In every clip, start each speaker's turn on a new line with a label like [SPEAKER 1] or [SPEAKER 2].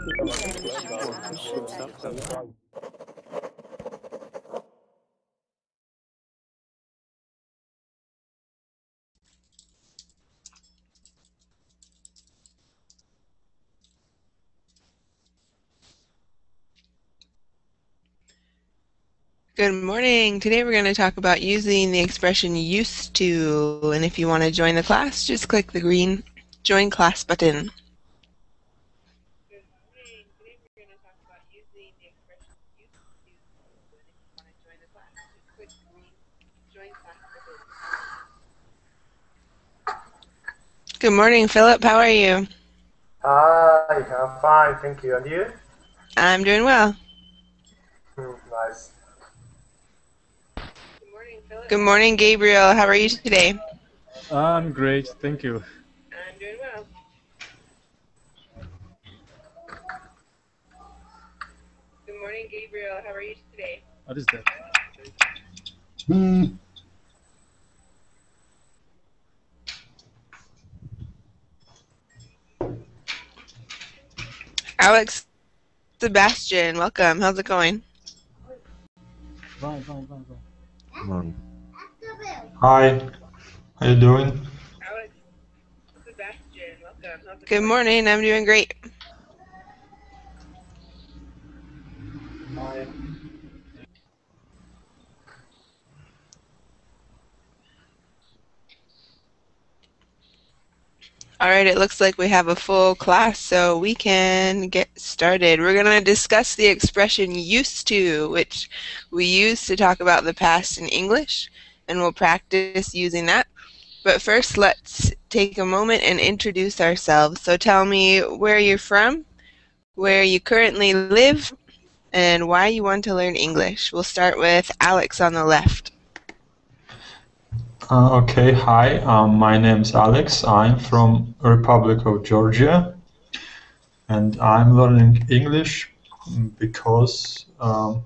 [SPEAKER 1] Good morning. Today we're going to talk about using the expression used to, and if you want to join the class, just click the green Join Class button. Good morning. Today we're going to talk about using the expression used to, and if you want to join the class, just click the green Join Class button. Good morning, Philip. How are you?
[SPEAKER 2] Hi, I'm fine, thank you. And you?
[SPEAKER 1] I'm doing well.
[SPEAKER 2] Nice.
[SPEAKER 1] Good morning, Gabriel. How are you today?
[SPEAKER 3] I'm great, thank you.
[SPEAKER 1] I'm doing well. Good morning, Gabriel. How are you today?
[SPEAKER 3] What is that?
[SPEAKER 1] Alex Sebastian, welcome. How's it going?
[SPEAKER 3] Fine.
[SPEAKER 4] Morning.
[SPEAKER 5] Hi, how you doing?
[SPEAKER 1] Alex Sebastian, welcome. How's it Good morning. I'm doing great.
[SPEAKER 2] Hi.
[SPEAKER 1] All right, it looks like we have a full class, so we can get started. We're going to discuss the expression used to, which we use to talk about the past in English, and we'll practice using that. But first, let's take a moment and introduce ourselves. So tell me where you're from, where you currently live, and why you want to learn English. We'll start with Alex on the left.
[SPEAKER 5] Okay, hi, my name's Alex. I'm from Republic of Georgia, and I'm learning English because, well,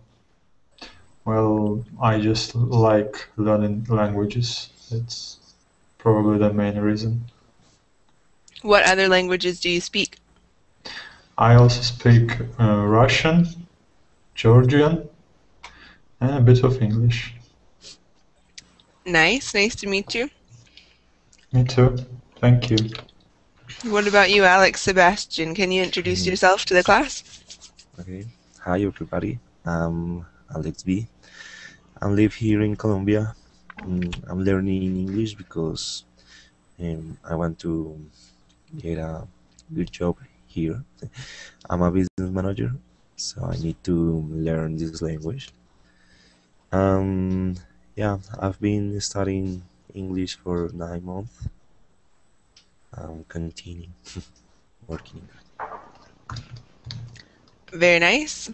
[SPEAKER 5] I just like learning languages. It's probably the main reason.
[SPEAKER 1] What other languages do you speak?
[SPEAKER 5] I also speak Russian, Georgian, and a bit of English.
[SPEAKER 1] Nice to meet you.
[SPEAKER 5] Me too, thank you.
[SPEAKER 1] What about you, Alex Sebastian? Can you introduce yourself to the class?
[SPEAKER 4] Okay. Hi, everybody. I'm Alex B. I live here in Colombia. I'm learning English because I want to get a good job here. I'm a business manager, so I need to learn this language. Yeah, I've been studying English for 9 months. I'm continuing working.
[SPEAKER 1] Very nice.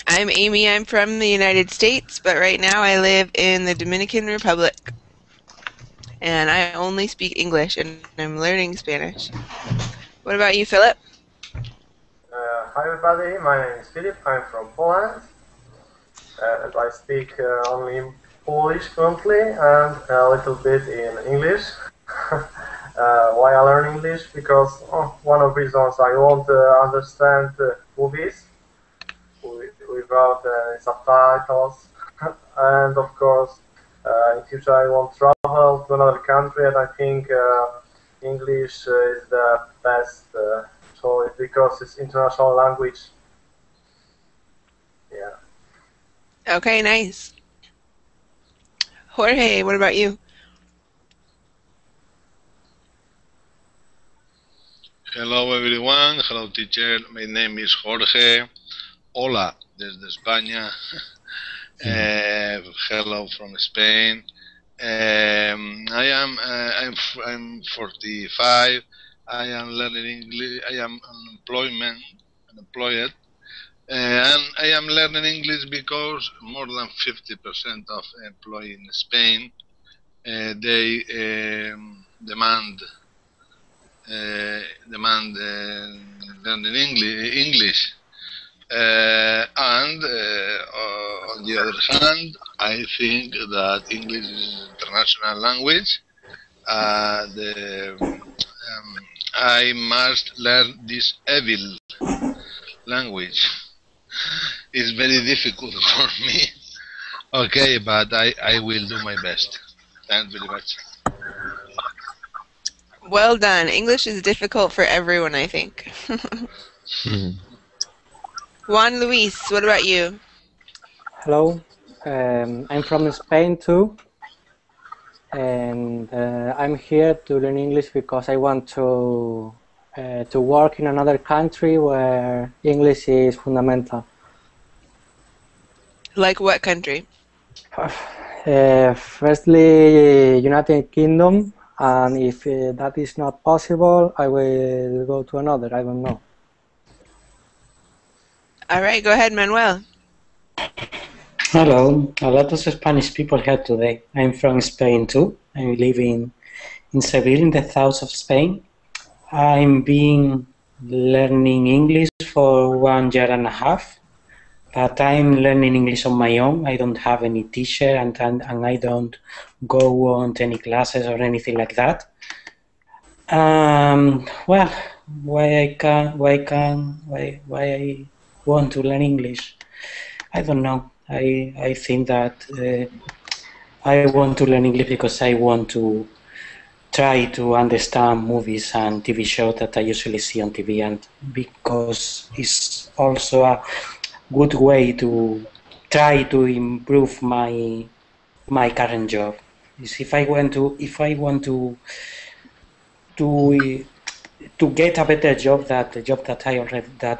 [SPEAKER 1] I'm Amy. I'm from the United States, but right now I live in the Dominican Republic. And I only speak English, and I'm learning Spanish. What about you, Philip?
[SPEAKER 2] Hi, everybody. My name is Filip. I'm from Poland. And I speak only Polish fluently and a little bit in English. Why I learn English? Because one of the reasons I want to understand movies without subtitles, and of course, in future I want to travel to another country, and I think English is the best choice because it's international language. Yeah.
[SPEAKER 1] Okay, nice. Jorge, what about you?
[SPEAKER 6] Hello everyone, hello teacher, my name is Jorge. Hola desde España. Hello from Spain. I'm 45. I am learning English. I am unemployed, and I am learning English because more than 50% of employees in Spain they demand learning English. And on the other hand, I think that English is an international language. I must learn this evil language is very difficult for me. Okay, but I will do my best. Thanks very much.
[SPEAKER 1] Well done. English is difficult for everyone, I think. Juan Luis, what about you?
[SPEAKER 7] Hello, I'm from Spain too, and I'm here to learn English because I want to work in another country where English is fundamental.
[SPEAKER 1] Like what country?
[SPEAKER 7] Firstly, United Kingdom, and if that is not possible, I will go to another. I don't know.
[SPEAKER 1] All right, go ahead, Manuel.
[SPEAKER 8] Hello, a lot of Spanish people here today. I'm from Spain too. I live in Seville, in the south of Spain. I'm been learning English for 1 year and a half, but I'm learning English on my own. I don't have any teacher, and I don't go on any classes or anything like that. Well, why I want to learn English? I don't know. I think that I want to learn English because I want to try to understand movies and TV shows that I usually see on TV, and because it's also a good way to try to improve my current job. If I want to get a better job than the job that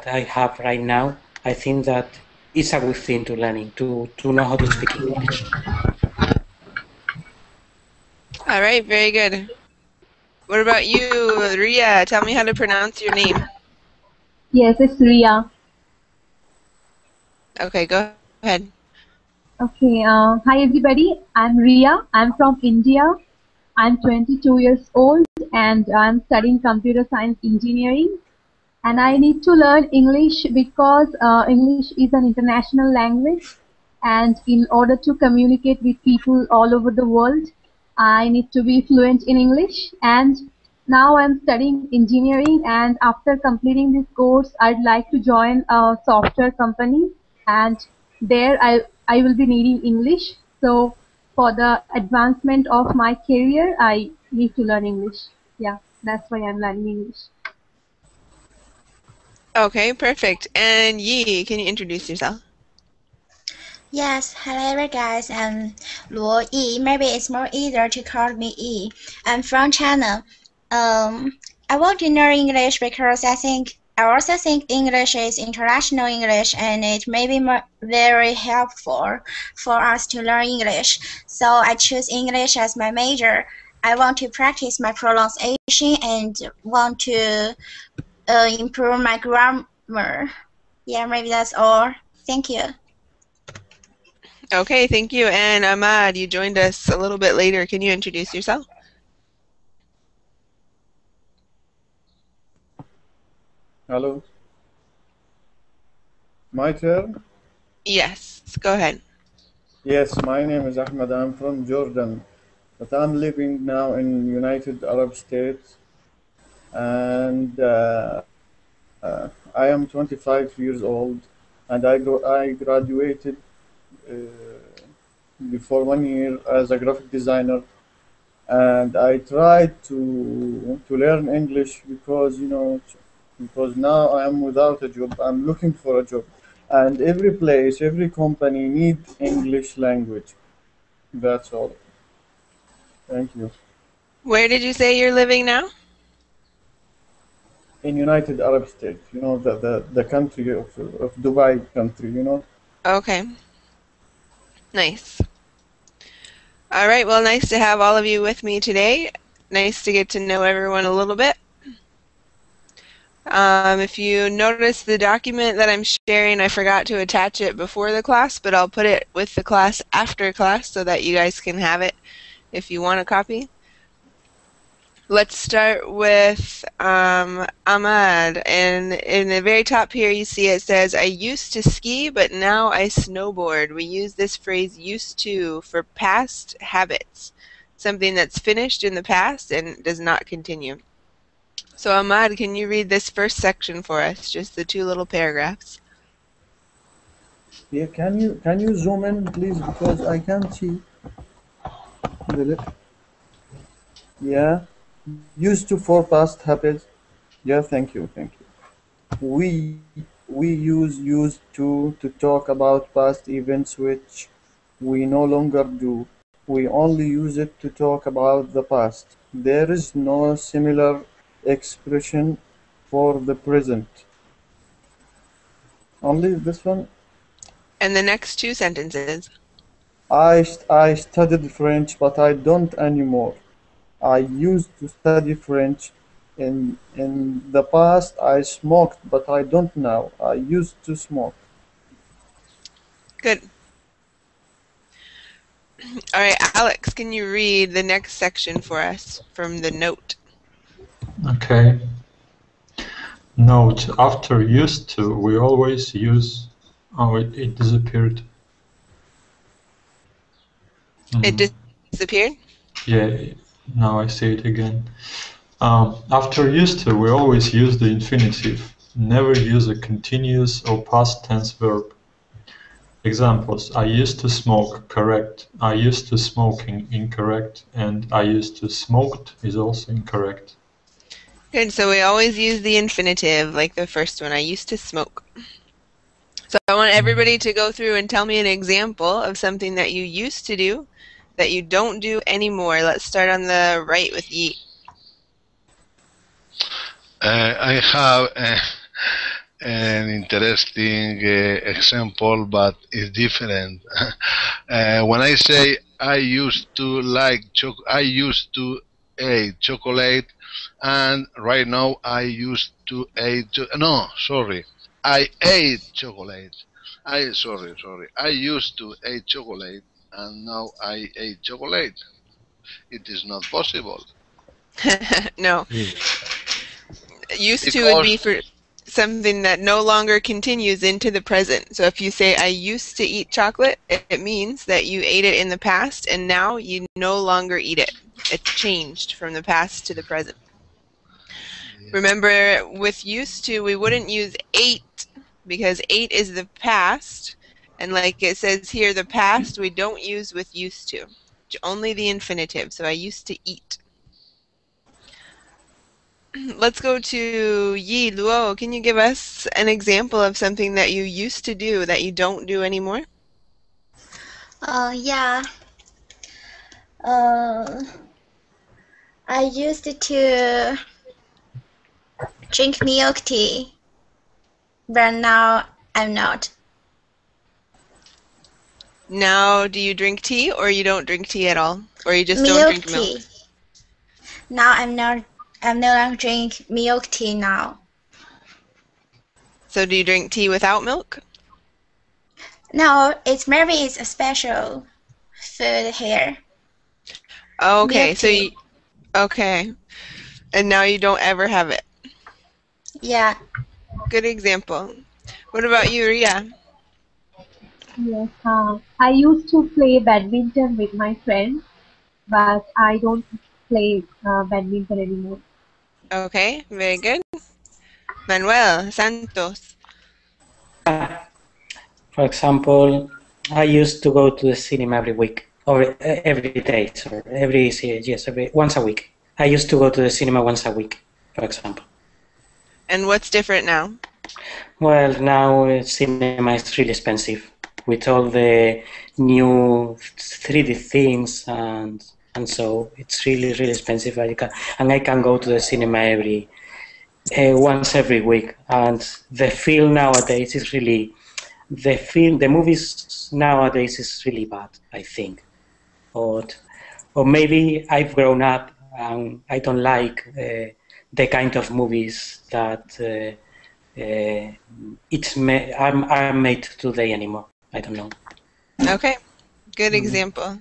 [SPEAKER 8] I have right now, I think that it's a good thing to learning to know how to speak English.
[SPEAKER 1] All right, very good. What about you, Ria? Tell me how to pronounce your name.
[SPEAKER 9] Yes, it's Ria.
[SPEAKER 1] Okay, go ahead.
[SPEAKER 9] Okay, hi everybody. I'm Ria. I'm from India. I'm 22 years old and I'm studying computer science engineering. And I need to learn English because English is an international language. And in order to communicate with people all over the world, I need to be fluent in English. And now I'm studying engineering, and after completing this course, I'd like to join a software company, and there I will be needing English. So for the advancement of my career, I need to learn English. Yeah, that's why I'm learning English.
[SPEAKER 1] Okay, perfect. And Yi, can you introduce yourself?
[SPEAKER 10] Yes, hello guys, I'm Luo Yi. Maybe it's more easier to call me Yi. I'm from China. I want to learn English because I also think English is international English, and it may be very helpful for us to learn English. So I choose English as my major. I want to practice my pronunciation and want to improve my grammar. Yeah, maybe that's all. Thank you.
[SPEAKER 1] Okay, thank you. And Ahmad, you joined us a little bit later. Can you introduce yourself?
[SPEAKER 11] Hello. My turn?
[SPEAKER 1] Yes, go ahead.
[SPEAKER 11] Yes, my name is Ahmed. I'm from Jordan, but I'm living now in United Arab States, and I am 25 years old, and I graduated before 1 year as a graphic designer, and I tried to learn English because now I am without a job. I'm looking for a job, and every place, every company need English language. That's all. Thank you.
[SPEAKER 1] Where did you say you're living now?
[SPEAKER 11] In United Arab States, the country of Dubai country,
[SPEAKER 1] Okay. Nice. All right, well, nice to have all of you with me today. Nice to get to know everyone a little bit. If you notice the document that I'm sharing, I forgot to attach it before the class, but I'll put it with the class after class so that you guys can have it if you want a copy. Let's start with Ahmad, and in the very top here you see it says, I used to ski, but now I snowboard. We use this phrase used to for past habits, something that's finished in the past and does not continue. So Ahmad, can you read this first section for us? Just the two little paragraphs.
[SPEAKER 11] Yeah, can you zoom in, please, because I can't see the yeah. Used to for past habits. Yeah, thank you, thank you. We we use used to talk about past events which we no longer do. We only use it to talk about the past. There is no similar expression for the present. Only this one.
[SPEAKER 1] And the next two sentences.
[SPEAKER 11] I studied French, but I don't anymore. I used to study French. In the past, I smoked, but I don't now. I used to smoke.
[SPEAKER 1] Good. All right, Alex, can you read the next section for us from the note?
[SPEAKER 5] Okay. Note, after used to, we always use... Oh, it disappeared.
[SPEAKER 1] It disappeared?
[SPEAKER 5] Yeah, now I see it again. After used to, we always use the infinitive. Never use a continuous or past tense verb. Examples: I used to smoke, correct. I used to smoking, incorrect. And I used to smoked is also incorrect.
[SPEAKER 1] Good, so we always use the infinitive, like the first one, I used to smoke. So I want everybody to go through and tell me an example of something that you used to do that you don't do anymore. Let's start on the right with Yi.
[SPEAKER 6] I have an interesting example, but it's different. When I say I used to eat chocolate, and right now I used to eat. I ate chocolate. I used to eat chocolate, and now I ate chocolate. It is not possible.
[SPEAKER 1] No. Used to would be for something that no longer continues into the present. So if you say, I used to eat chocolate, it means that you ate it in the past and now you no longer eat it. It changed from the past to the present. Yeah. Remember, with used to, we wouldn't use ate because ate is the past. And like it says here, the past we don't use with used to. Only the infinitive. So I used to eat. Let's go to Yi Luo. Can you give us an example of something that you used to do that you don't do anymore?
[SPEAKER 10] Yeah. I used to drink milk tea, but now I'm not.
[SPEAKER 1] Now, do you drink tea, or you don't drink tea at all, or you just
[SPEAKER 10] Milk
[SPEAKER 1] don't drink
[SPEAKER 10] tea.
[SPEAKER 1] milk?
[SPEAKER 10] Now I'm no longer drink milk tea now.
[SPEAKER 1] So do you drink tea without milk?
[SPEAKER 10] No, maybe it's a special food here.
[SPEAKER 1] Okay,
[SPEAKER 10] Milk
[SPEAKER 1] so
[SPEAKER 10] tea.
[SPEAKER 1] okay, and now you don't ever have it.
[SPEAKER 10] Yeah.
[SPEAKER 1] Good example. What about you, Ria?
[SPEAKER 9] Yes, I used to play badminton with my friends, but I don't play badminton anymore.
[SPEAKER 1] Okay, very good. Manuel Santos.
[SPEAKER 8] For example, I used to go to the cinema every week, or every day, sorry, once a week. I used to go to the cinema once a week, for example.
[SPEAKER 1] And what's different now?
[SPEAKER 8] Well, now cinema is really expensive with all the new 3D things, and so it's really expensive. I can go to the cinema once every week, and the film nowadays is really the movies nowadays is really bad, I think, or maybe I've grown up and I don't like the kind of movies that are made today anymore. I don't know.
[SPEAKER 1] Okay, good example.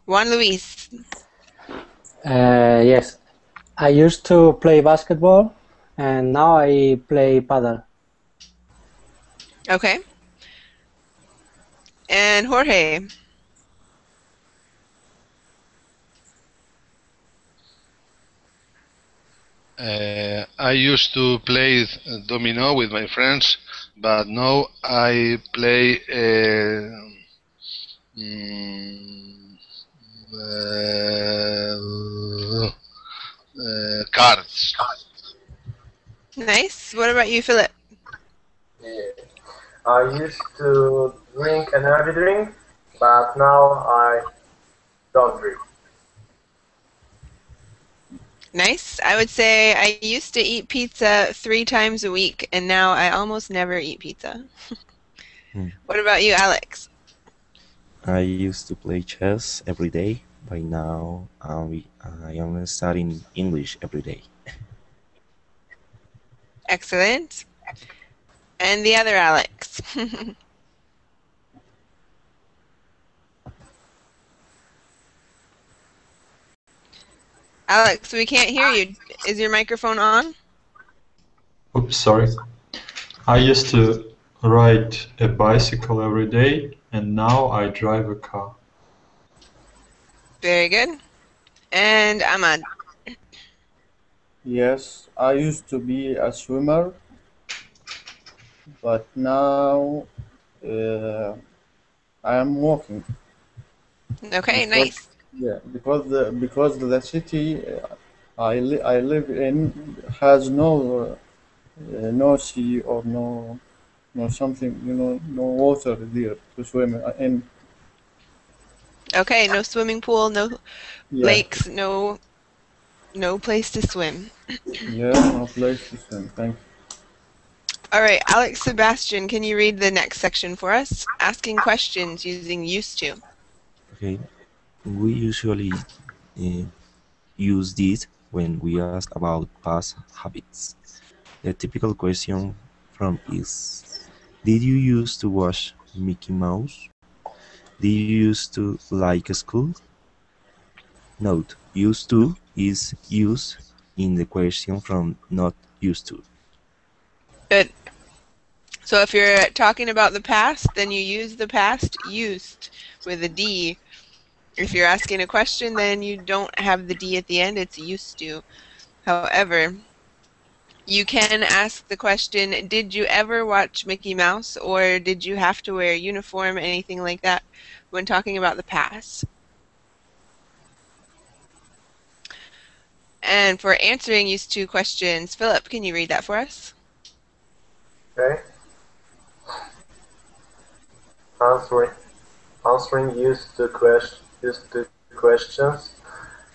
[SPEAKER 1] Juan Luis.
[SPEAKER 7] Yes, I used to play basketball, and now I play paddle.
[SPEAKER 1] Okay. And Jorge.
[SPEAKER 6] I used to play domino with my friends, but now I play cards.
[SPEAKER 1] Nice. What about you, Philip?
[SPEAKER 2] Yeah. I used to drink energy drink, but now I don't drink.
[SPEAKER 1] Nice. I would say I used to eat pizza 3 times a week, and now I almost never eat pizza. What about you, Alex?
[SPEAKER 4] I used to play chess every day. By now, I am studying English every day.
[SPEAKER 1] Excellent. And the other Alex? Alex, we can't hear you. Is your microphone on?
[SPEAKER 5] Oops, sorry. I used to ride a bicycle every day, and now I drive a car.
[SPEAKER 1] Very good. And Ahmad?
[SPEAKER 11] Yes, I used to be a swimmer, but now I am walking.
[SPEAKER 1] Okay, nice.
[SPEAKER 11] Yeah, because the city I live in has no sea or no something, no water there to swim in.
[SPEAKER 1] Okay, no swimming pool, no
[SPEAKER 11] Yeah.
[SPEAKER 1] lakes, no place to swim.
[SPEAKER 11] Yeah, no place to swim. Thank you.
[SPEAKER 1] All right, Alex Sebastian, can you read the next section for us? Asking questions using used to.
[SPEAKER 4] Okay, we usually use this when we ask about past habits. The typical question from is, did you used to watch Mickey Mouse? Did you used to like school? Note, used to is used in the question from not used to.
[SPEAKER 1] Good. So if you're talking about the past, then you use the past used with a D. If you're asking a question, then you don't have the D at the end, it's used to. However, you can ask the question, did you ever watch Mickey Mouse, or did you have to wear a uniform, anything like that, when talking about the past. And for answering used to questions, Philip, can you read that for us?
[SPEAKER 2] Okay. Answering used to questions.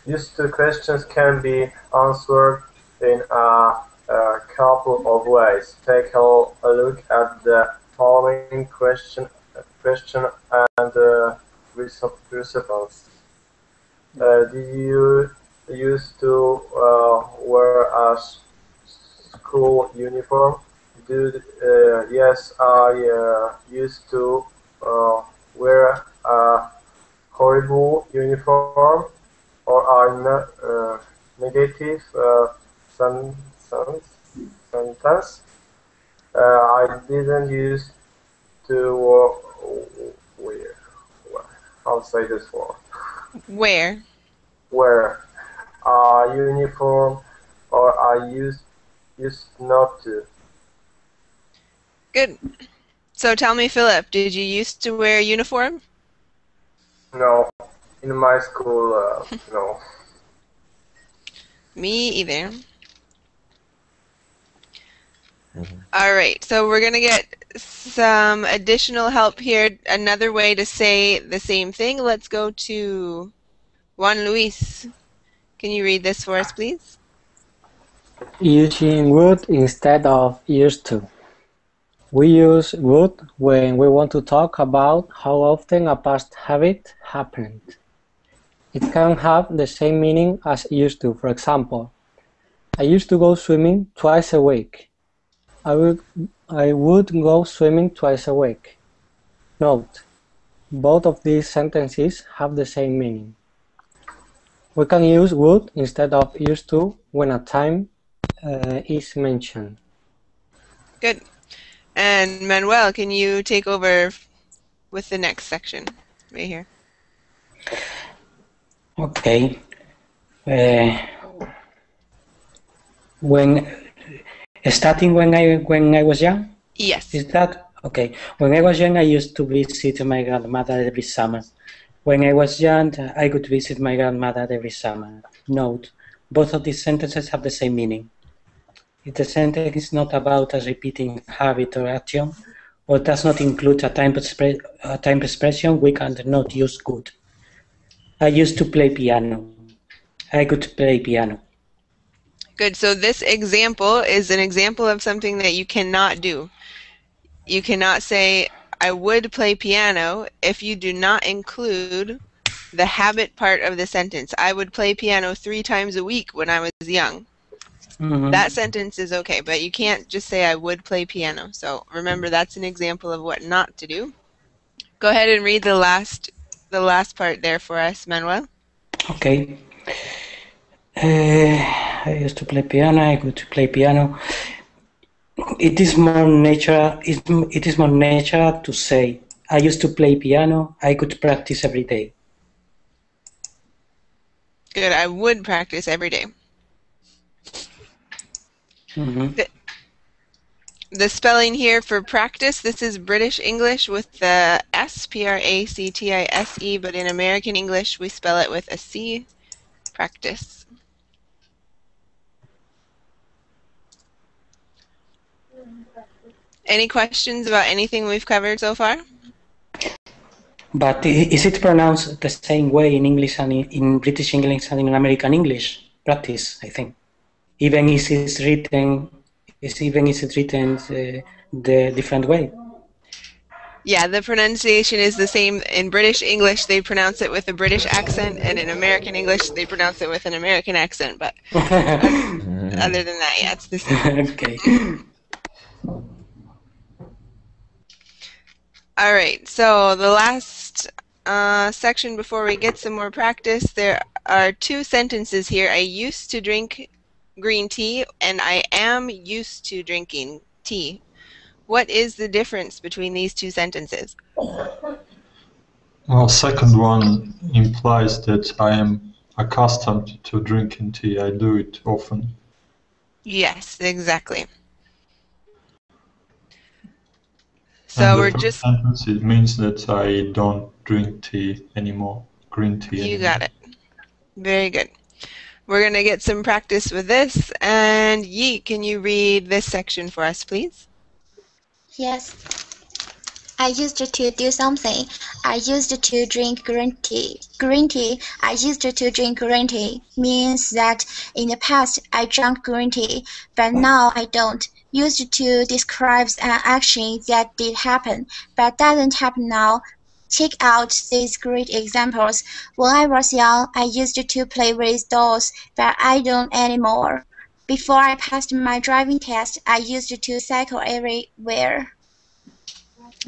[SPEAKER 2] Used to questions can be answered in a couple of ways. Take a look at the following question and response. Did you used to wear a school uniform? Yes, I used to wear a horrible uniform, or a negative sentence. I didn't used to wear. I'll say this word.
[SPEAKER 1] Where?
[SPEAKER 2] Wear a uniform, or I used not to.
[SPEAKER 1] Good. So tell me, Philip, did you used to wear a uniform?
[SPEAKER 2] No, in my school, no.
[SPEAKER 1] Me either. All right, so we're going to get some additional help here. Another way to say the same thing. Let's go to Juan Luis. Can you read this for us, please?
[SPEAKER 7] Using would instead of used to. We use would when we want to talk about how often a past habit happened. It can have the same meaning as used to. For example, I used to go swimming twice a week. I would go swimming twice a week. Note, both of these sentences have the same meaning. We can use would instead of used to when a time is mentioned.
[SPEAKER 1] Good. And Manuel, can you take over with the next section right here?
[SPEAKER 8] Okay. When starting when I was young.
[SPEAKER 1] Yes.
[SPEAKER 8] Is that okay? When I was young, I used to visit my grandmother every summer. When I was young, I could visit my grandmother every summer. Note: both of these sentences have the same meaning. If the sentence is not about a repeating habit or action, or does not include a time expression, we cannot use could. I used to play piano. I could play piano.
[SPEAKER 1] Good. So this example is an example of something that you cannot do. You cannot say, I would play piano if you do not include the habit part of the sentence. I would play piano 3 times a week when I was young. That sentence is okay, but you can't just say I would play piano. So remember, that's an example of what not to do. Go ahead and read the last part there for us, Manuel.
[SPEAKER 8] Okay. I used to play piano. I could play piano. It is more natural. It is more natural to say I used to play piano. I could practice every day.
[SPEAKER 1] Good. I would practice every day. The spelling here for practice, this is British English with the S, P-R-A-C-T-I-S-E, but in American English we spell it with a C, practice. Any questions about anything we've covered so far?
[SPEAKER 8] But is it pronounced the same way in English and in British English and in American English? Practice, I think. Even if it's written the different way.
[SPEAKER 1] Yeah, the pronunciation is the same. In British English, they pronounce it with a British accent, and in American English, they pronounce it with an American accent. But other than that, yeah, it's the same.
[SPEAKER 8] Okay.
[SPEAKER 1] All right, so the last section before we get some more practice, there are 2 sentences here. I used to drink green tea, and I am used to drinking tea. What is the difference between these 2 sentences?
[SPEAKER 5] Well, second one implies that I am accustomed to drinking tea. I do it often.
[SPEAKER 1] Yes, exactly.
[SPEAKER 5] So
[SPEAKER 1] and
[SPEAKER 5] we're just sentence, it means that I don't drink tea anymore. Green tea.
[SPEAKER 1] You
[SPEAKER 5] anymore.
[SPEAKER 1] got it. Very good. We're going to get some practice with this. And Yi, can you read this section for us, please?
[SPEAKER 10] Yes. I used to do something. I used to drink green tea. Green tea. I used to drink green tea means that in the past I drank green tea, but now I don't. Used to describes an action that did happen, but doesn't happen now. Check out these great examples. When I was young, I used to play with dolls, but I don't anymore. Before I passed my driving test, I used to cycle everywhere.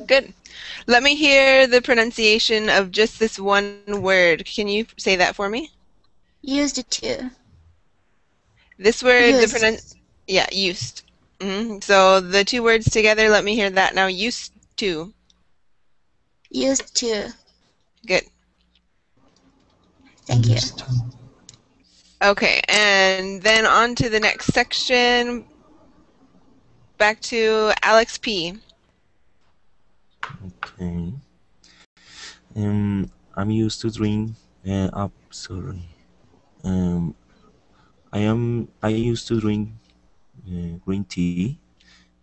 [SPEAKER 1] Good. Let me hear the pronunciation of just this one word. Can you say that for me?
[SPEAKER 10] Used to.
[SPEAKER 1] This word,
[SPEAKER 10] Used.
[SPEAKER 1] yeah, used. So the 2 words together, let me hear that now. Used to.
[SPEAKER 10] Used to.
[SPEAKER 1] Good.
[SPEAKER 10] Thank you.
[SPEAKER 1] Okay, and then on to the next section. Back to Alex P.
[SPEAKER 4] Okay. I'm used to drink. Sorry. I used to drink green tea.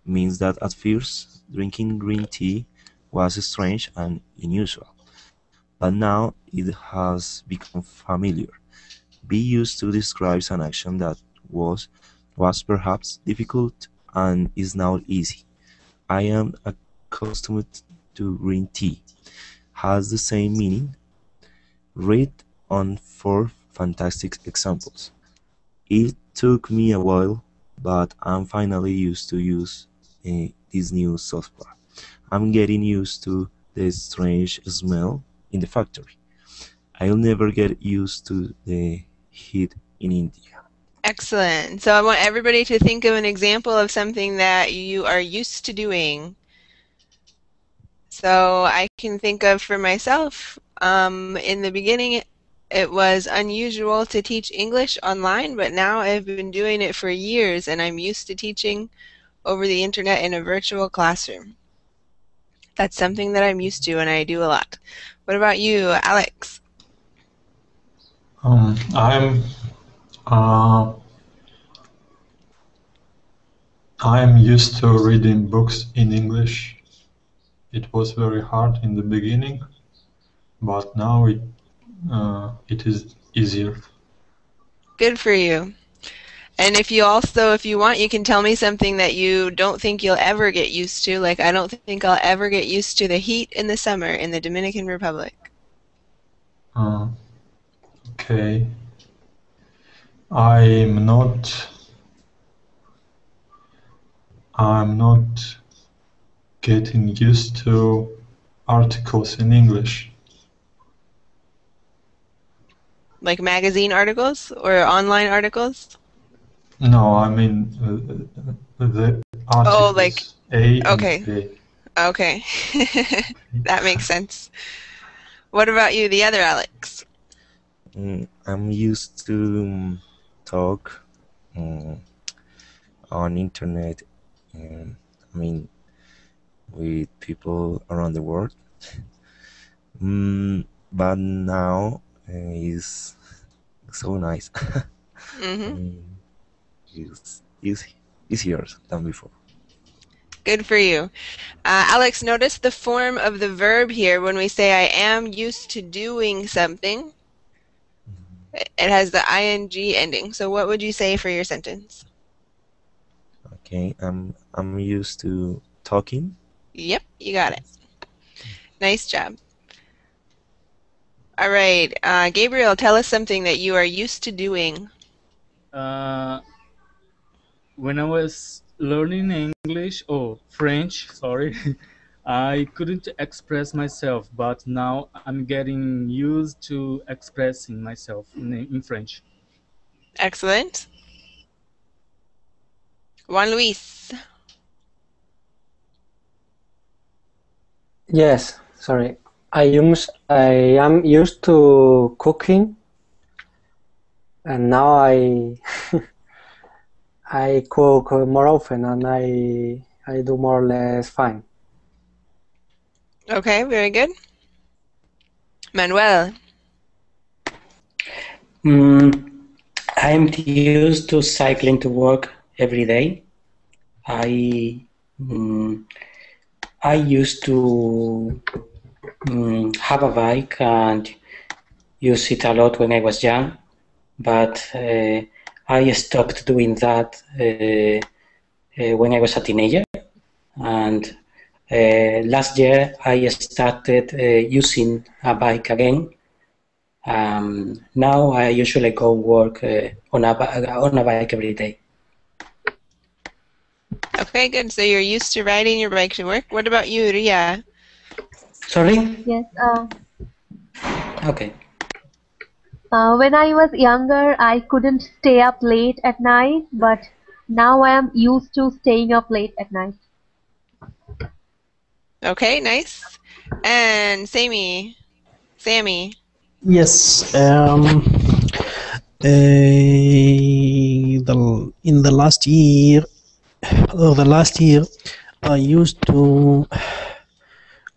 [SPEAKER 4] Means that at first drinking green tea was strange and unusual, but now it has become familiar. Be used to describes an action that was perhaps difficult and is now easy. I am accustomed to green tea. Has the same meaning. Read on 4 fantastic examples. It took me a while, but I'm finally used to use this new software. I'm getting used to the strange smell in the factory. I'll never get used to the heat in India.
[SPEAKER 1] Excellent. So I want everybody to think of an example of something that you are used to doing. So I can think of for myself, in the beginning it was unusual to teach English online, but now I've been doing it for years and I'm used to teaching over the internet in a virtual classroom. That's something that I'm used to and I do a lot. What about you, Alex?
[SPEAKER 5] I'm used to reading books in English. It was very hard in the beginning, but now it is easier.
[SPEAKER 1] Good for you. And if you want, you can tell me something that you don't think you'll ever get used to. Like, I don't think I'll ever get used to the heat in the summer in the Dominican Republic.
[SPEAKER 5] Okay. I'm not getting used to articles in English.
[SPEAKER 1] Like magazine articles or online articles?
[SPEAKER 5] No, I mean the articles.
[SPEAKER 1] Oh, like
[SPEAKER 5] A
[SPEAKER 1] okay.
[SPEAKER 5] and B.
[SPEAKER 1] Okay. That makes sense. What about you, the other Alex?
[SPEAKER 4] I'm used to talk on internet. I mean, with people around the world. But now is so nice. It's easier than before.
[SPEAKER 1] Good for you. Alex, notice the form of the verb here when we say I am used to doing something. It has the ing ending. So what would you say for your sentence?
[SPEAKER 4] Okay, I'm used to talking.
[SPEAKER 1] Yep, you got it. Nice job. All right, Gabriel, tell us something that you are used to doing.
[SPEAKER 3] When I was learning French, sorry, I couldn't express myself, but now I'm getting used to expressing myself in French.
[SPEAKER 1] Excellent. Juan Luis.
[SPEAKER 7] Yes, sorry. I am used to cooking, and now I I cook more often, and I do more or less fine.
[SPEAKER 1] Okay, very good. Manuel.
[SPEAKER 8] I'm used to cycling to work every day. I used to have a bike and use it a lot when I was young, but I stopped doing that when I was a teenager. And last year I started using a bike again. Now I usually go work on a bike every day.
[SPEAKER 1] Okay, good. So you're used to riding your bike to work. What about you, Ria?
[SPEAKER 8] Sorry?
[SPEAKER 9] Yes.
[SPEAKER 8] Okay.
[SPEAKER 9] When I was younger, I couldn't stay up late at night, but now I am used to staying up late at night.
[SPEAKER 1] Okay, nice. And Sammy.
[SPEAKER 12] Yes. In the last year, I used to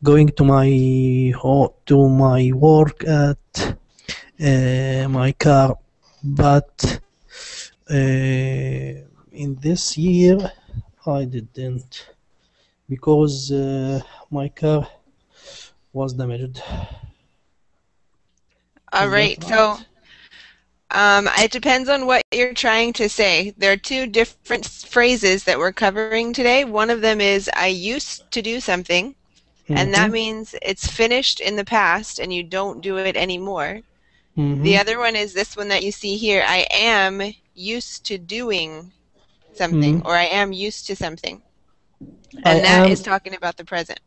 [SPEAKER 12] going to my work at my car, but in this year I didn't, because my car was damaged.
[SPEAKER 1] All right, so it depends on what you're trying to say. There are two different phrases that we're covering today. One of them is I used to do something, and that means it's finished in the past and you don't do it anymore. The other one is this one that you see here. I am used to doing something, or I am used to something. And that is talking about the present.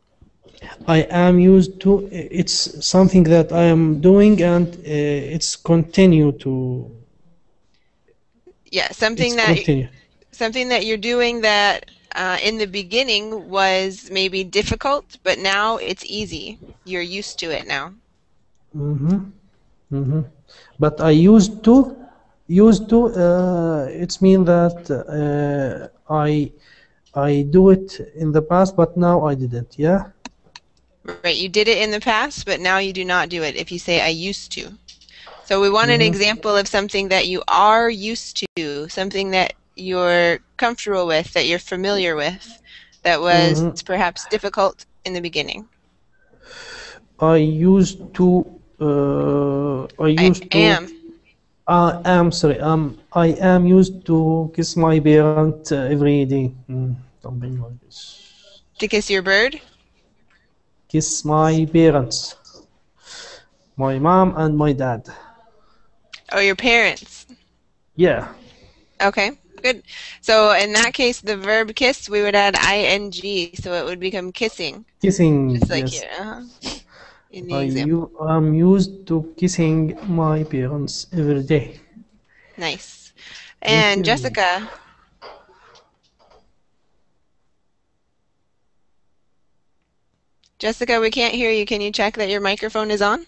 [SPEAKER 12] I am used to, it's something that I am doing, and it's continue to.
[SPEAKER 1] Yeah, something that you're doing that in the beginning was maybe difficult, but now it's easy. You're used to it now.
[SPEAKER 12] But I used to. It's mean that I do it in the past, but now I didn't. Yeah.
[SPEAKER 1] Right, you did it in the past, but now you do not do it if you say I used to. So we want an example of something that you are used to, something that you're comfortable with, that you're familiar with, that was perhaps difficult in the beginning.
[SPEAKER 12] I used to. I am used to kiss my parent every day. Something like this.
[SPEAKER 1] To kiss your bird?
[SPEAKER 12] Kiss my parents. My mom and my dad.
[SPEAKER 1] Oh, your parents.
[SPEAKER 12] Yeah.
[SPEAKER 1] Okay, good. So in that case, the verb kiss, we would add ing, so it would become kissing.
[SPEAKER 12] Kissing.
[SPEAKER 1] Just like
[SPEAKER 12] yes.
[SPEAKER 1] here. In the example.
[SPEAKER 12] I'm used to kissing my parents every day.
[SPEAKER 1] Nice. And Jessica. Jessica, we can't hear you. Can you check that your microphone is on?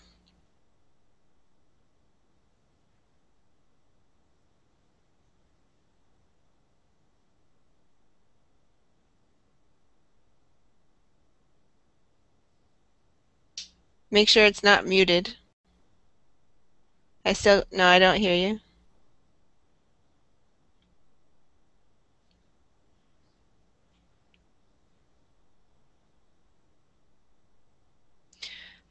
[SPEAKER 1] Make sure it's not muted. No, I don't hear you.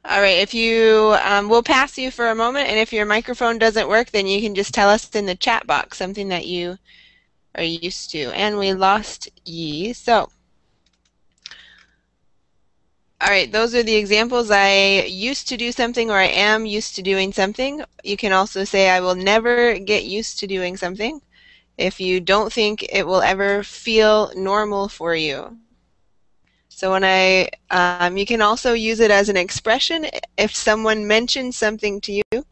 [SPEAKER 1] All right, if you, we'll pass you for a moment, and if your microphone doesn't work, then you can just tell us in the chat box something that you are used to. And we lost ye, so. All right, those are the examples. I used to do something, or I am used to doing something. You can also say I will never get used to doing something if you don't think it will ever feel normal for you. So when you can also use it as an expression if someone mentions something to you.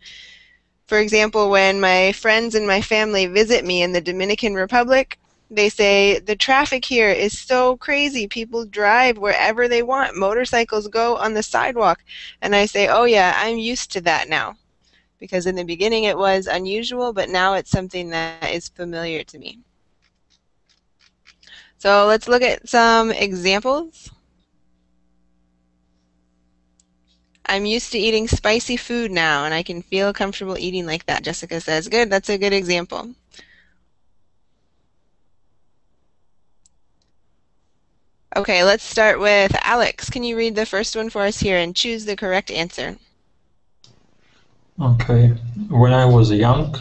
[SPEAKER 1] For example, when my friends and my family visit me in the Dominican Republic, they say, the traffic here is so crazy. People drive wherever they want. Motorcycles go on the sidewalk. And I say, oh yeah, I'm used to that now. Because in the beginning it was unusual, but now it's something that is familiar to me. So let's look at some examples. I'm used to eating spicy food now, and I can feel comfortable eating like that, Jessica says. Good, that's a good example. Okay, let's start with Alex. Can you read the first one for us here and choose the correct answer?
[SPEAKER 5] Okay. When I was young,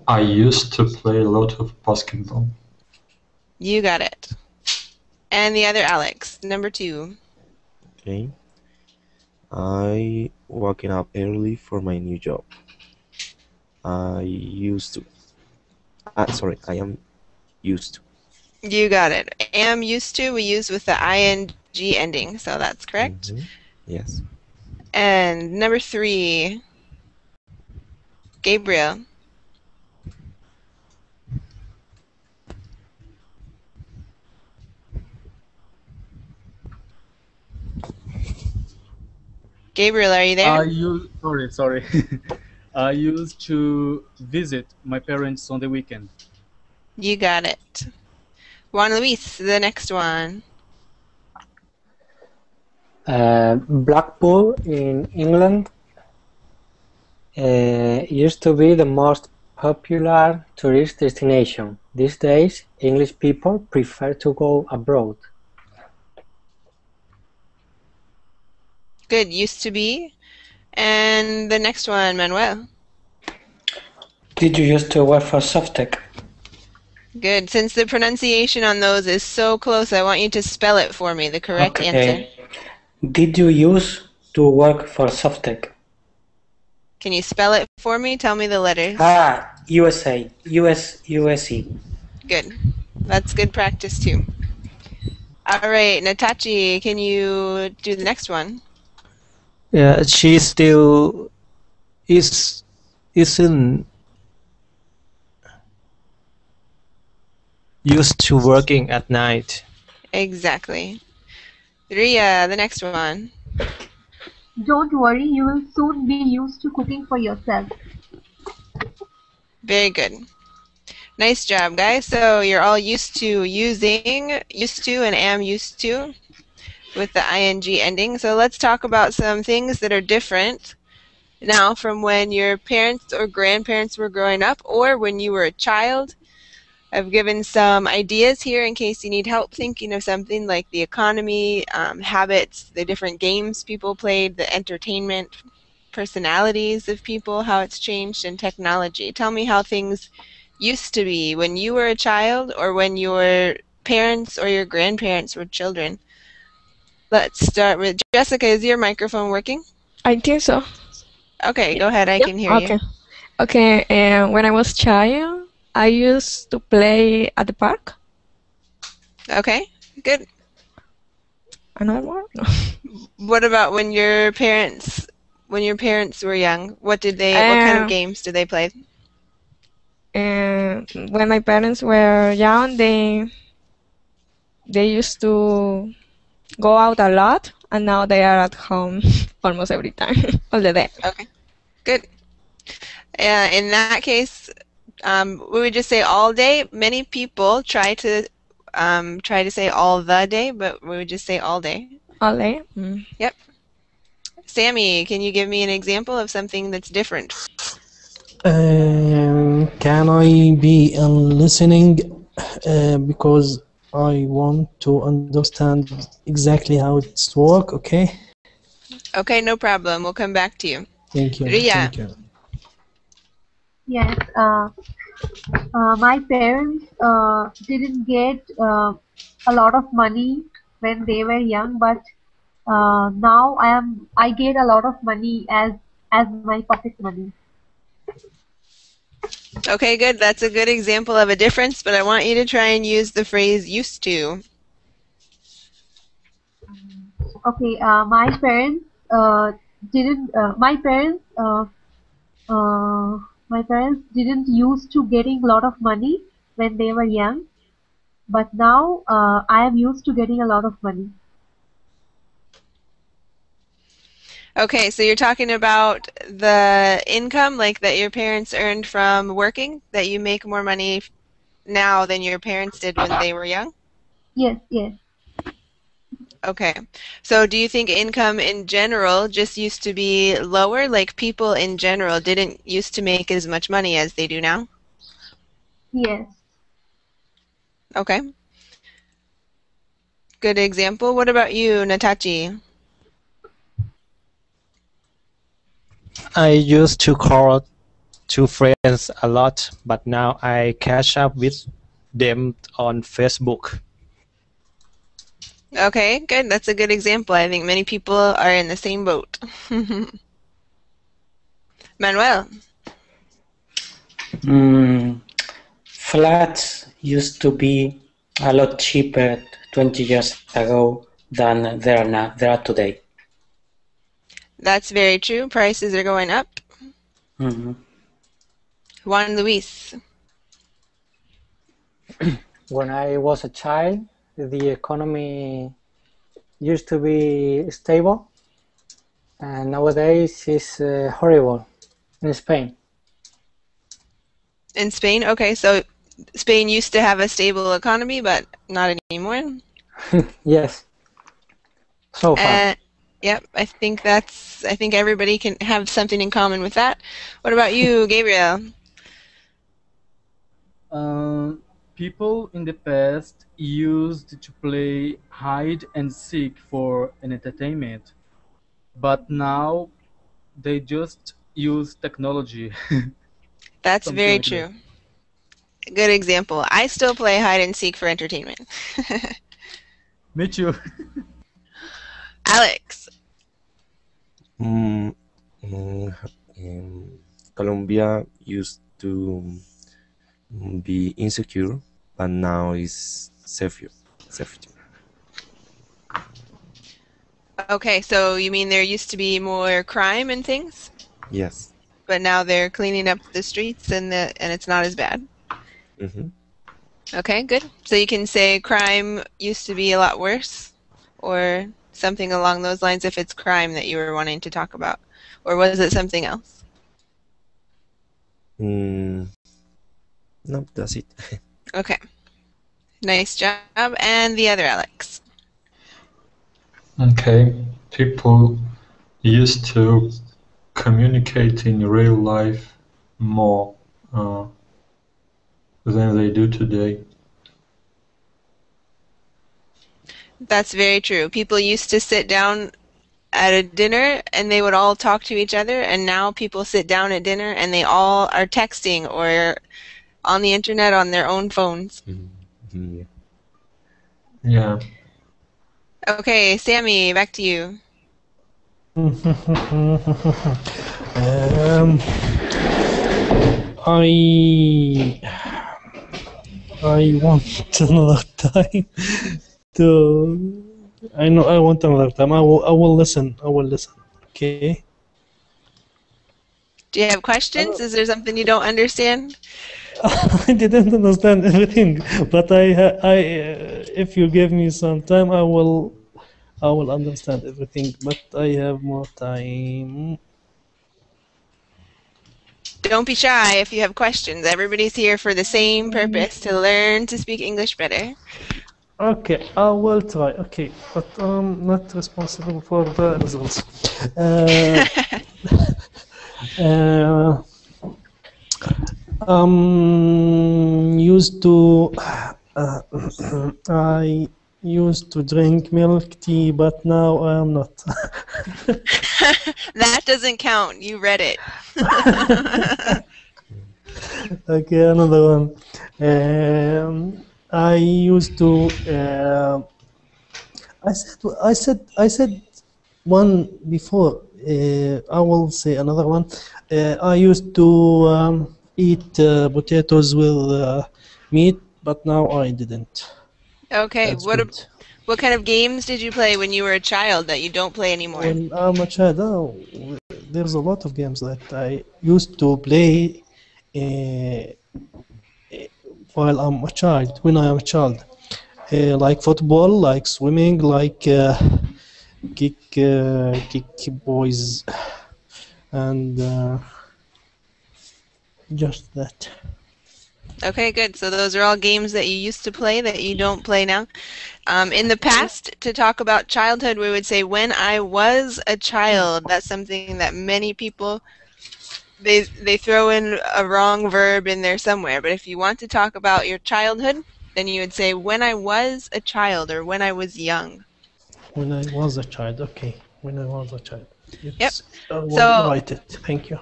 [SPEAKER 5] I used to play a lot of basketball.
[SPEAKER 1] You got it. And the other Alex, number 2.
[SPEAKER 4] Okay. I waking up early for my new job. I used to. Sorry, I am used to.
[SPEAKER 1] You got it. Am used to, we use with the ing ending, so that's correct.
[SPEAKER 4] Yes.
[SPEAKER 1] And number 3, Gabriel. Gabriel, are you there?
[SPEAKER 3] Sorry. I used to visit my parents on the weekend.
[SPEAKER 1] You got it. Juan Luis, the next one.
[SPEAKER 7] Blackpool in England used to be the most popular tourist destination. These days, English people prefer to go abroad.
[SPEAKER 1] Good, used to be. And the next one, Manuel.
[SPEAKER 8] Did you used to work for Softec?
[SPEAKER 1] Good. Since the pronunciation on those is so close, I want you to spell it for me, the correct answer.
[SPEAKER 8] Did you used to work for Softec?
[SPEAKER 1] Can you spell it for me? Tell me the letters.
[SPEAKER 8] USA. USE.
[SPEAKER 1] Good. That's good practice too. All right, Natachi, can you do the next one?
[SPEAKER 13] Yeah, she still isn't used to working at night.
[SPEAKER 1] Exactly. Ria, the next one.
[SPEAKER 9] Don't worry, you will soon be used to cooking for yourself.
[SPEAKER 1] Very good. Nice job, guys. So you're all used to using used to and am used to with the ing ending. So let's talk about some things that are different now from when your parents or grandparents were growing up or when you were a child. I've given some ideas here in case you need help thinking of something like the economy, habits, the different games people played, the entertainment, personalities of people, how it's changed, and technology. Tell me how things used to be when you were a child or when your parents or your grandparents were children. Let's start with Jessica. Is your microphone working?
[SPEAKER 14] I think so.
[SPEAKER 1] Okay, go ahead. I can hear
[SPEAKER 14] Okay.
[SPEAKER 1] you.
[SPEAKER 14] Okay, and when I was child, I used to play at the park.
[SPEAKER 1] Okay, good.
[SPEAKER 14] Another one? No.
[SPEAKER 1] What about when your parents were young? What kind of games did they play?
[SPEAKER 14] And when my parents were young, they used to go out a lot, and now they are at home almost every time, all the day.
[SPEAKER 1] Okay, good. In that case, we would just say all day. Many people try to say all the day, but we would just say all day.
[SPEAKER 14] All day? Mm.
[SPEAKER 1] Yep. Sammy, can you give me an example of something that's different?
[SPEAKER 12] Can I be listening because I want to understand exactly how it's work, okay?
[SPEAKER 1] Okay, no problem. We'll come back to you.
[SPEAKER 12] Thank you.
[SPEAKER 1] Ria.
[SPEAKER 12] Thank you.
[SPEAKER 9] Yes, my parents didn't get a lot of money when they were young, but now I get a lot of money as my pocket money.
[SPEAKER 1] Okay, good. That's a good example of a difference, but I want you to try and use the phrase used to.
[SPEAKER 9] Okay, my parents didn't. My parents didn't used to getting a lot of money when they were young, but now I am used to getting a lot of money.
[SPEAKER 1] Okay, so you're talking about the income, like that your parents earned from working, that you make more money now than your parents did when they were young?
[SPEAKER 9] Yes, yes.
[SPEAKER 1] Okay, so do you think income in general just used to be lower? Like people in general didn't used to make as much money as they do now?
[SPEAKER 9] Yes.
[SPEAKER 1] Okay. Good example. What about you, Natachi?
[SPEAKER 13] I used to call to friends a lot, but now I catch up with them on Facebook.
[SPEAKER 1] Okay, good. That's a good example. I think many people are in the same boat. Manuel.
[SPEAKER 8] Flats used to be a lot cheaper 20 years ago than they are today.
[SPEAKER 1] That's very true. Prices are going up.
[SPEAKER 8] Mm-hmm.
[SPEAKER 1] Juan Luis.
[SPEAKER 7] When I was a child, the economy used to be stable, and nowadays it's horrible in Spain.
[SPEAKER 1] In Spain? Okay, so Spain used to have a stable economy, but not anymore?
[SPEAKER 7] Yes. So far.
[SPEAKER 1] Yep, I think everybody can have something in common with that. What about you, Gabriel?
[SPEAKER 3] People in the past used to play hide and seek for an entertainment, but now they just use technology.
[SPEAKER 1] That's
[SPEAKER 3] Something
[SPEAKER 1] very
[SPEAKER 3] like
[SPEAKER 1] true. Good example. I still play hide and seek for entertainment.
[SPEAKER 3] Me too.
[SPEAKER 1] Alex.
[SPEAKER 4] Colombia used to be insecure, but now is safer.
[SPEAKER 1] Okay, so you mean there used to be more crime and things,
[SPEAKER 4] Yes.
[SPEAKER 1] but now they're cleaning up the streets and it's not as bad?
[SPEAKER 4] Mm-hmm.
[SPEAKER 1] Okay, good. So you can say crime used to be a lot worse, or something along those lines if it's crime that you were wanting to talk about? Or was it something else?
[SPEAKER 4] No, that's it.
[SPEAKER 1] Okay. Nice job. And the other Alex.
[SPEAKER 5] Okay, people used to communicate in real life more than they do today.
[SPEAKER 1] That's very true. People used to sit down at a dinner and they would all talk to each other, and now people sit down at dinner and they all are texting or on the internet on their own phones.
[SPEAKER 4] Mm-hmm.
[SPEAKER 5] Yeah.
[SPEAKER 1] Okay, Sammy, back to you.
[SPEAKER 12] I want another time to. I know I want another time. I will listen. I will listen. Okay.
[SPEAKER 1] Do you have questions? Is there something you don't understand?
[SPEAKER 12] I didn't understand everything, but if you give me some time, I will understand everything. But I have more time.
[SPEAKER 1] Don't be shy if you have questions. Everybody's here for the same purpose, to learn to speak English better.
[SPEAKER 12] Okay, I will try. Okay, but I'm not responsible for the results. I used to drink milk tea, but now I am not.
[SPEAKER 1] That doesn't count. You read it.
[SPEAKER 12] Okay, another one. I used to. I said one before. I will say another one. I used to eat potatoes with meat, but now I didn't.
[SPEAKER 1] Okay,
[SPEAKER 12] That's
[SPEAKER 1] what
[SPEAKER 12] good.
[SPEAKER 1] what kind of games did you play when you were a child that you don't play anymore?
[SPEAKER 12] When I'm a child, there's a lot of games that I used to play while I'm a child. When I am a child, like football, like swimming, like kick boys, and just that.
[SPEAKER 1] Okay, good. So those are all games that you used to play that you don't play now. In the past, to talk about childhood, we would say when I was a child. That's something that many people, they throw in a wrong verb in there somewhere. But if you want to talk about your childhood, then you would say when I was a child or when I was young.
[SPEAKER 12] When I was a child, okay. When I was a child.
[SPEAKER 1] Yep.
[SPEAKER 12] I will
[SPEAKER 1] So-
[SPEAKER 12] write it. Thank you.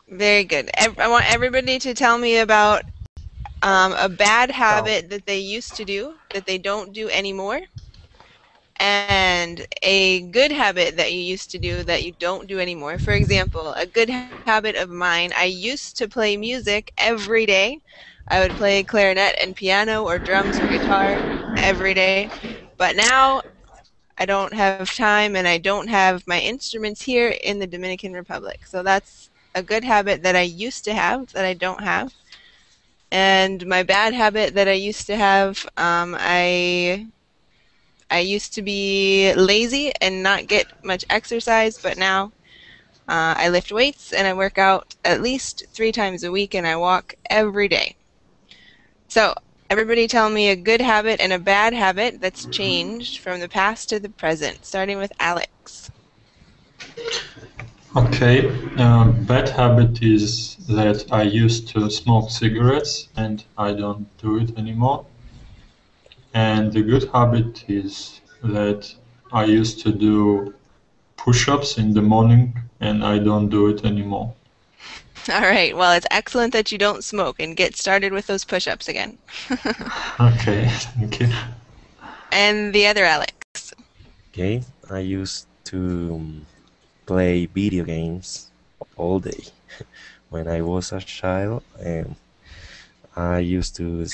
[SPEAKER 1] Very good. I want everybody to tell me about a bad habit that they used to do that they don't do anymore, and a good habit that you used to do that you don't do anymore. For example, a good habit of mine, I used to play music every day. I would play clarinet and piano or drums or guitar every day. But now I don't have time and I don't have my instruments here in the Dominican Republic. So that's a good habit that I used to have that I don't have. And my bad habit that I used to have, I used to be lazy and not get much exercise, but now I lift weights and I work out at least 3 times a week and I walk every day. So everybody tell me a good habit and a bad habit that's changed from the past to the present, starting with Alex.
[SPEAKER 5] Okay, bad habit is that I used to smoke cigarettes and I don't do it anymore. And the good habit is that I used to do push-ups in the morning and I don't do it anymore.
[SPEAKER 1] All right, well, it's excellent that you don't smoke, and get started with those push-ups again.
[SPEAKER 5] Okay, thank you.
[SPEAKER 1] And the other Alex.
[SPEAKER 4] Okay, I used to play video games all day. When I was a child, I used to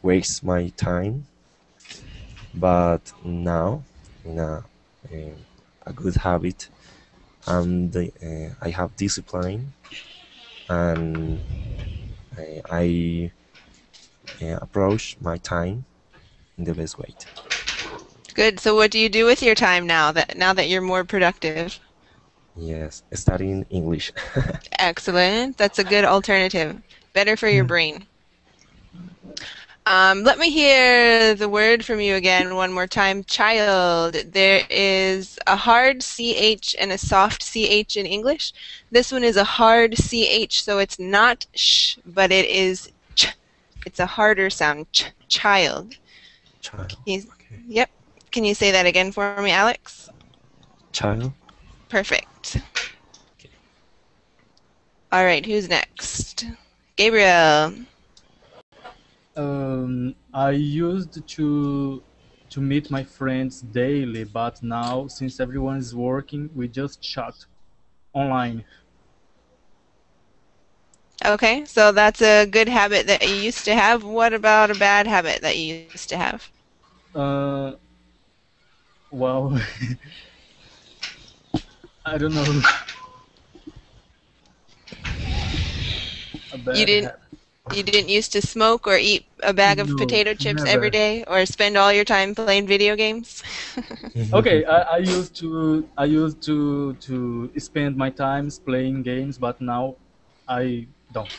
[SPEAKER 4] waste my time, but now, in a good habit, and I have discipline, and I approach my time in the best way.
[SPEAKER 1] Good. So what do you do with your time now that you're more productive?
[SPEAKER 4] Yes, studying English.
[SPEAKER 1] Excellent. That's a good alternative. Better for your brain. Let me hear the word from you again one more time. Child. There is a hard CH and a soft CH in English. This one is a hard CH, so it's not sh, but it is ch. It's a harder sound. Child.
[SPEAKER 4] Child.
[SPEAKER 1] Yep. Can you say that again for me, Alex?
[SPEAKER 4] Child.
[SPEAKER 1] Perfect. All right, who's next? Gabriel.
[SPEAKER 3] I used to meet my friends daily, but now since everyone is working, we just chat online.
[SPEAKER 1] Okay, so that's a good habit that you used to have. What about a bad habit that you used to have?
[SPEAKER 3] Well, I don't know.
[SPEAKER 1] You didn't used to smoke or eat a bag of potato chips every day, or spend all your time playing video games?
[SPEAKER 3] Okay, I used to spend my times playing games, but now I don't.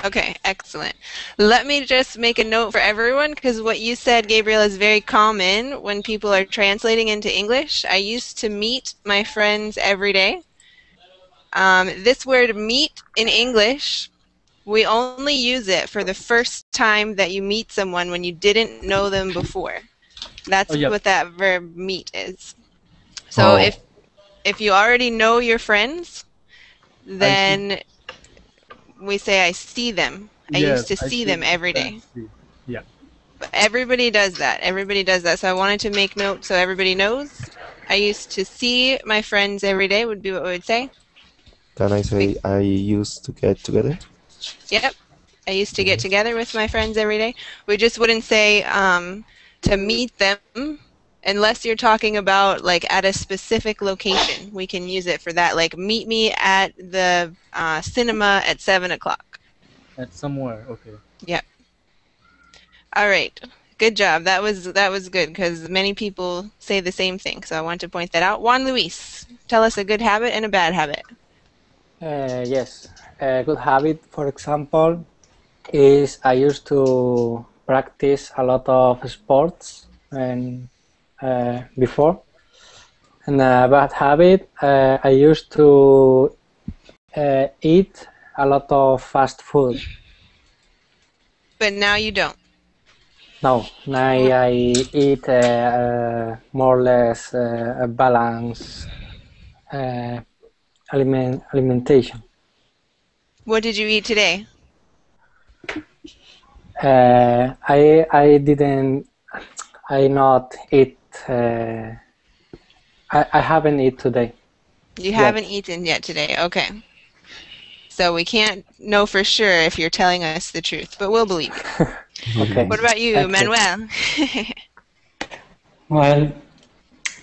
[SPEAKER 1] Okay, excellent. Let me just make a note for everyone, because what you said, Gabriel, is very common when people are translating into English. I used to meet my friends every day. This word meet in English, we only use it for the first time that you meet someone when you didn't know them before. That's what that verb meet is. So if you already know your friends, then we say I see them. I used to see them every day.
[SPEAKER 3] Yeah.
[SPEAKER 1] But everybody does that. Everybody does that. So I wanted to make note so everybody knows. I used to see my friends every day would be what we would say.
[SPEAKER 4] Can I say I used to get together?
[SPEAKER 1] Yep. I used to get together with my friends every day. We just wouldn't say to meet them unless you're talking about like at a specific location. We can use it for that, like meet me at the cinema at 7 o'clock.
[SPEAKER 3] At somewhere, okay.
[SPEAKER 1] Yep. All right. Good job. That was good because many people say the same thing. So I want to point that out. Juan Luis, tell us a good habit and a bad habit.
[SPEAKER 7] Yes. A good habit, for example, is I used to practice a lot of sports and before. And a bad habit, I used to eat a lot of fast food.
[SPEAKER 1] But now you don't.
[SPEAKER 7] No, now I eat more or less a balanced alimentation.
[SPEAKER 1] What did you eat today?
[SPEAKER 7] I didn't. I not eat. I haven't eaten today.
[SPEAKER 1] You haven't eaten yet today. Okay. So we can't know for sure if you're telling us the truth, but we'll believe you.
[SPEAKER 7] Okay.
[SPEAKER 1] What about you, Manuel?
[SPEAKER 8] Well,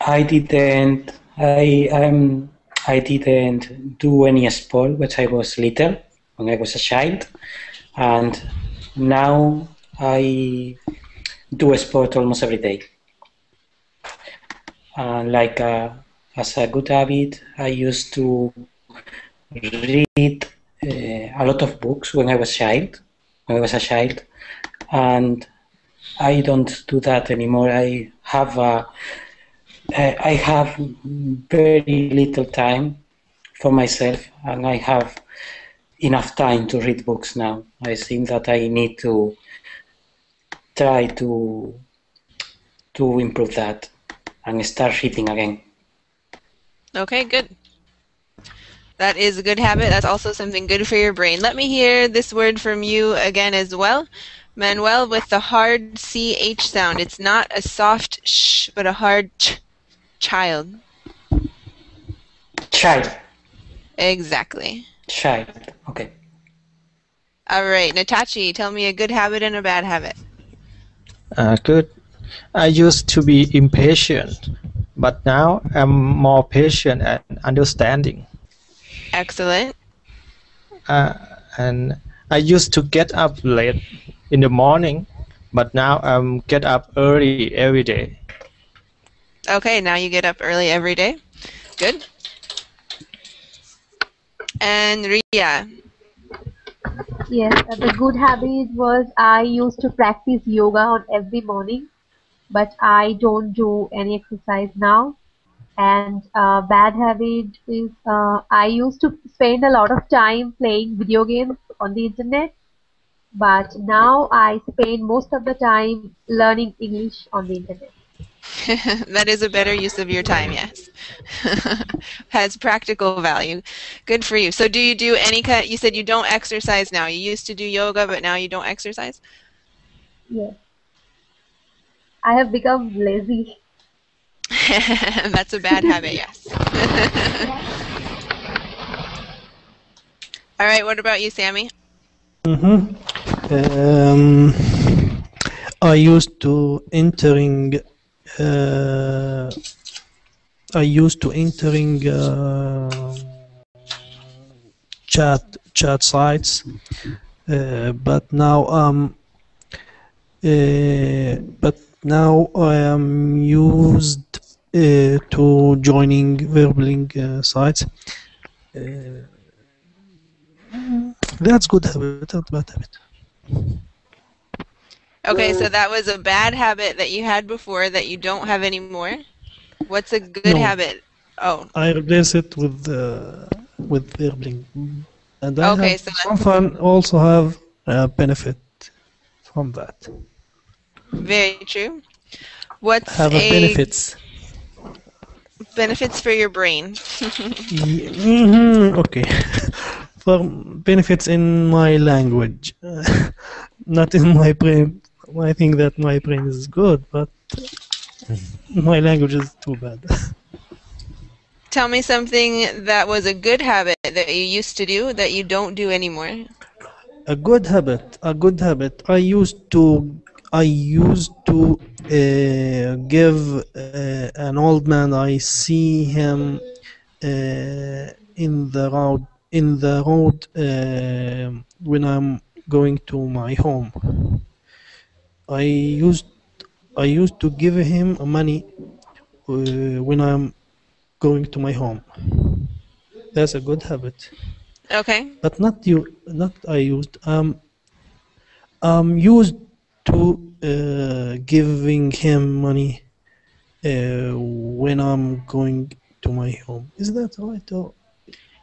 [SPEAKER 8] I didn't. I didn't do any sport when I was little, when I was a child, and now I do a sport almost every day. Like as a good habit, I used to read a lot of books when I was a child, and I don't do that anymore. I have very little time for myself, and I have enough time to read books now. I think that I need to try to improve that and start reading again.
[SPEAKER 1] Okay, good. That is a good habit. That's also something good for your brain. Let me hear this word from you again as well. Manuel, with the hard CH sound. It's not a soft sh, but a hard ch. Child.
[SPEAKER 8] Child.
[SPEAKER 1] Exactly.
[SPEAKER 8] Child. Okay.
[SPEAKER 1] All right, Natachi, tell me a good habit and a bad habit.
[SPEAKER 13] Good. I used to be impatient, but now I'm more patient and understanding.
[SPEAKER 1] Excellent.
[SPEAKER 13] And I used to get up late in the morning, but now I'm get up early every day.
[SPEAKER 1] Okay, now you get up early every day. Good. And Ria.
[SPEAKER 9] Yes, the good habit was I used to practice yoga on every morning, but I don't do any exercise now. And bad habit is I used to spend a lot of time playing video games on the internet, but now I spend most of the time learning English on the internet.
[SPEAKER 1] That is a better use of your time, yes. Has practical value. Good for you. So do you do any kind, you said you don't exercise now. You used to do yoga, but now you don't exercise?
[SPEAKER 9] Yes. I have become lazy.
[SPEAKER 1] That's a bad habit, yes. All right, what about you, Sammy?
[SPEAKER 12] I used to entering chat sites, but now I am used to joining Verbling sites. That's good habit, not bad habit.
[SPEAKER 1] Okay, so that was a bad habit that you had before that you don't have anymore. What's a good habit? Oh.
[SPEAKER 12] I replace it with Verbling, and I
[SPEAKER 1] okay,
[SPEAKER 12] have
[SPEAKER 1] so
[SPEAKER 12] some fun. Also have a benefit from that.
[SPEAKER 1] Very true. What's
[SPEAKER 12] Have a benefits?
[SPEAKER 1] Benefits for your brain.
[SPEAKER 12] Okay. For benefits in my language, not in my brain. I think that my brain is good, but my language is too bad.
[SPEAKER 1] Tell me something that was a good habit that you used to do that you don't do anymore.
[SPEAKER 12] A good habit. I used to give an old man. I see him in the road when I'm going to my home. I used to give him money when I'm going to my home. That's a good habit.
[SPEAKER 1] Okay.
[SPEAKER 12] But not I used. I'm used to giving him money when I'm going to my home. Is that right? Or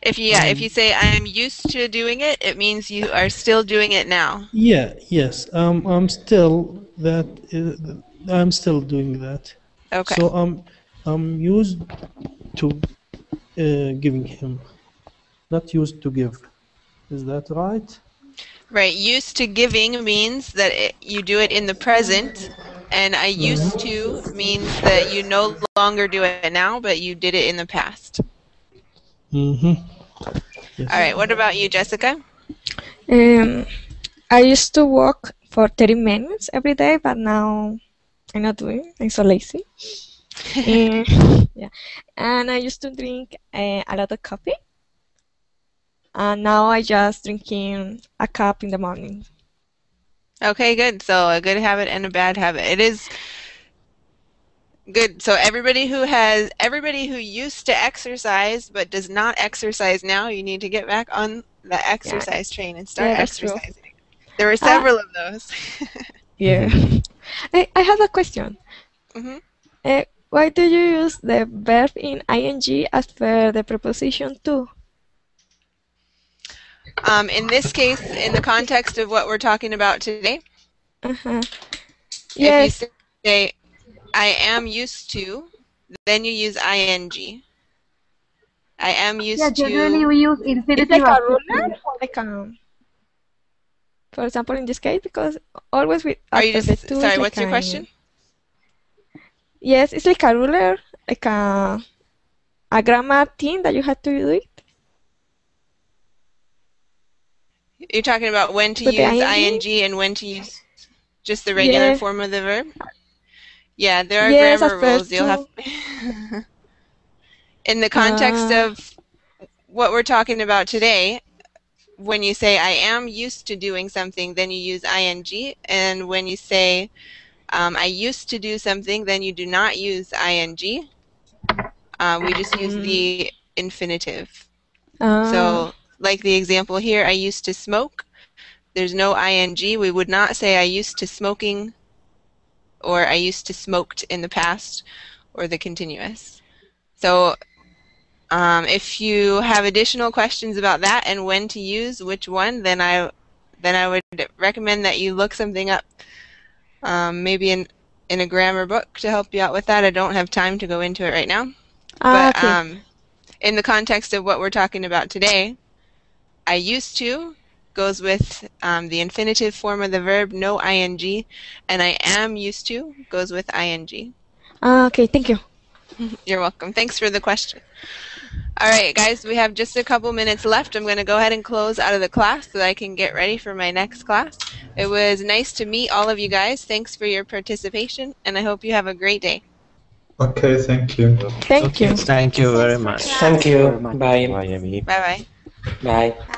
[SPEAKER 1] if you say I'm used to doing it, it means you are still doing it now.
[SPEAKER 12] Yes. I'm still doing that.
[SPEAKER 1] Okay.
[SPEAKER 12] So I'm used to giving him, not used to give. Is that right?
[SPEAKER 1] Right. Used to giving means that you do it in the present, and I used to means that you no longer do it now, but you did it in the past.
[SPEAKER 12] Yes.
[SPEAKER 1] All right. What about you, Jessica?
[SPEAKER 14] I used to walk for 30 minutes every day, but now I'm not doing. I'm so lazy. Yeah. And I used to drink a lot of coffee. And now I just drinking a cup in the morning.
[SPEAKER 1] Okay, good. So a good habit and a bad habit. It is good. So everybody who used to exercise but does not exercise now, you need to get back on the exercise train and start exercising. True. There were several of those.
[SPEAKER 14] Yeah. I have a question. Why do you use the verb in ing after the preposition to?
[SPEAKER 1] In this case, in the context of what we're talking about today,
[SPEAKER 14] yes.
[SPEAKER 1] If you say, I am used to, then you use ing. I am used to.
[SPEAKER 9] Generally we use infinitive.
[SPEAKER 14] It's like a ruler or like a, for example, in this case, because always with after the to.
[SPEAKER 1] Sorry, what's your question?
[SPEAKER 14] Yes, it's like a ruler, like a grammar thing that you have to do it.
[SPEAKER 1] You're talking about when to use ing and when to use just the regular form of the verb? Yeah, there are grammar rules. You'll have in the context of what we're talking about today, when you say I am used to doing something, then you use ing, and when you say I used to do something, then you do not use ing. We just use the infinitive. So, like the example here, I used to smoke. There's no ing. We would not say I used to smoking, or I used to smoked in the past, or the continuous. So if you have additional questions about that and when to use which one, then I would recommend that you look something up, maybe in a grammar book to help you out with that. I don't have time to go into it right now. But
[SPEAKER 14] Okay.
[SPEAKER 1] in the context of what we're talking about today, I used to goes with the infinitive form of the verb, no ing, and I am used to goes with ing.
[SPEAKER 14] Okay, thank you.
[SPEAKER 1] You're welcome. Thanks for the question. All right, guys, we have just a couple minutes left. I'm going to go ahead and close out of the class so that I can get ready for my next class. It was nice to meet all of you guys. Thanks for your participation, and I hope you have a great day.
[SPEAKER 5] Okay, thank you.
[SPEAKER 14] Thank you.
[SPEAKER 13] Thank you very much.
[SPEAKER 8] Thank you. Bye.
[SPEAKER 4] Bye, Amy.
[SPEAKER 1] Bye-bye.
[SPEAKER 8] Bye.